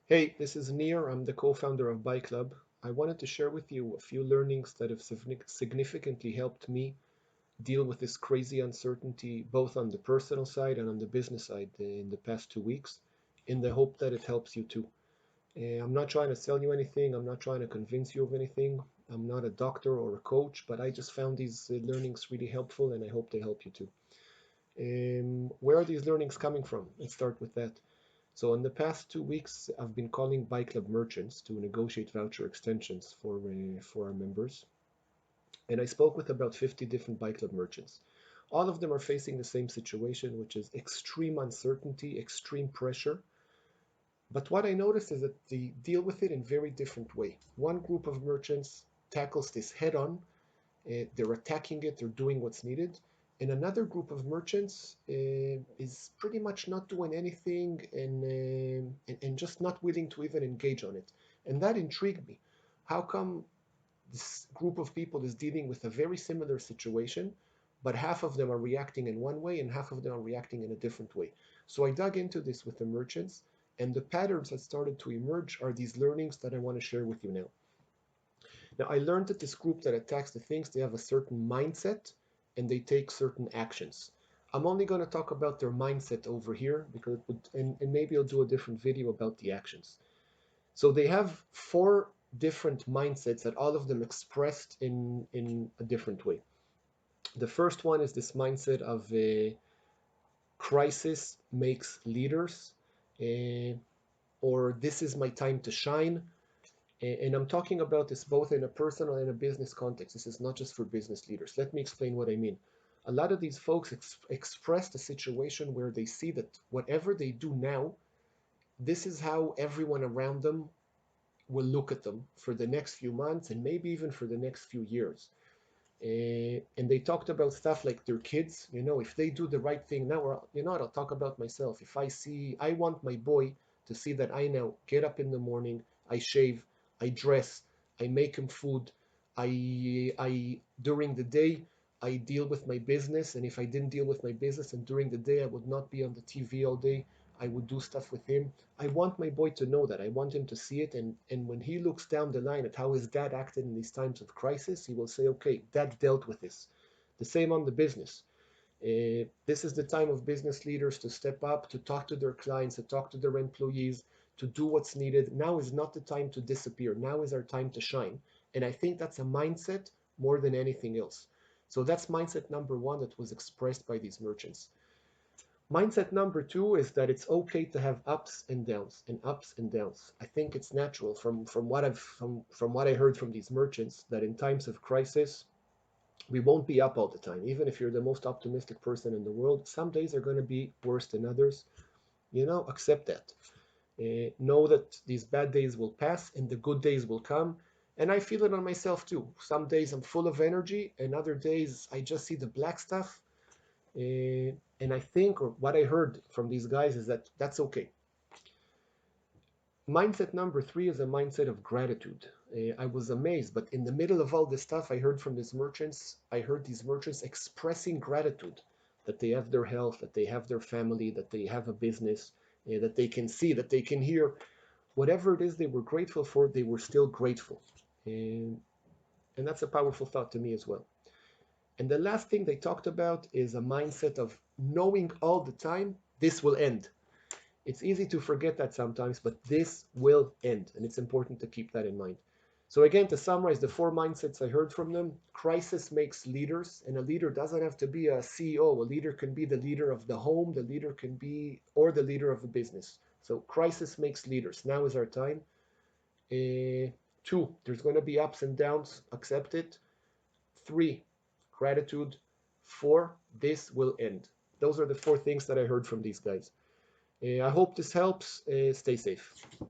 Hey, this is Nir. I'm the co-founder of BuyClub. I wanted to share with you a few learnings that have significantly helped me deal with this crazy uncertainty, both on the personal side and on the business side in the past 2 weeks, in the hope that it helps you too. I'm not trying to sell you anything. I'm not trying to convince you of anything. I'm not a doctor or a coach, but I just found these learnings really helpful and I hope they help you too. Where are these learnings coming from? Let's start with that. So in the past 2 weeks, I've been calling BuyClub merchants to negotiate voucher extensions for our members, and I spoke with about 50 different BuyClub merchants. All of them are facing the same situation, which is extreme uncertainty, extreme pressure. But what I noticed is that they deal with it in very different way. One group of merchants tackles this head on. They're attacking it, they're doing what's needed. And another group of merchants is pretty much not doing anything and just not willing to even engage on it. And that intrigued me. How come this group of people is dealing with a very similar situation, but half of them are reacting in one way and half of them are reacting in a different way? So I dug into this with the merchants, and the patterns that started to emerge are these learnings that I want to share with you now. Now, I learned that this group that attacks the things, they have a certain mindset and they take certain actions. I'm only going to talk about their mindset over here because and maybe I'll do a different video about the actions. So they have four different mindsets that all of them expressed in a different way. The first one is this mindset of a crisis makes leaders, uh, or this is my time to shine. And I'm talking about this both in a personal and a business context. This is not just for business leaders. Let me explain what I mean. A lot of these folks expressed a situation where they see that whatever they do now, this is how everyone around them will look at them for the next few months and maybe even for the next few years. And they talked about stuff like their kids. If they do the right thing now, or what, I'll talk about myself. If I want my boy to see that I now get up in the morning, I shave, I dress, I make him food, I during the day I deal with my business, and if I didn't deal with my business and during the day I would not be on the TV all day, I would do stuff with him. I want my boy to know that. I want him to see it. And when he looks down the line at how his dad acted in these times of crisis, he will say, okay, dad dealt with this. The same on the business. This is the time of business leaders to step up, to talk to their clients, to talk to their employees, to do what's needed. Now is not the time to disappear. Now is our time to shine. And I think that's a mindset more than anything else. So that's mindset number one that was expressed by these merchants. Mindset number two is that it's okay to have ups and downs and ups and downs. I think it's natural from what I heard from these merchants that in times of crisis we won't be up all the time. Even if you're the most optimistic person in the world, some days are going to be worse than others. Accept that. Know that these bad days will pass and the good days will come. And I feel it on myself too. Some days I'm full of energy, and other days I just see the black stuff. And I think, or what I heard from these guys, is that that's okay. Mindset number three is a mindset of gratitude. I was amazed, but in the middle of all this stuff, I heard these merchants expressing gratitude that they have their health, that they have their family, that they have a business, that they can see, that they can hear. Whatever it is they were grateful for, they were still grateful. And, and that's a powerful thought to me as well. And the last thing they talked about is a mindset of knowing all the time this will end. It's easy to forget that sometimes, but this will end. And it's important to keep that in mind. So, again, to summarize the four mindsets I heard from them: crisis makes leaders, and a leader doesn't have to be a CEO. A leader can be the leader of the home, the leader can be, or the leader of a business. So, crisis makes leaders. Now is our time. Two, there's going to be ups and downs. Accept it. Three, gratitude. Four, this will end. Those are the four things that I heard from these guys. I hope this helps. Stay safe.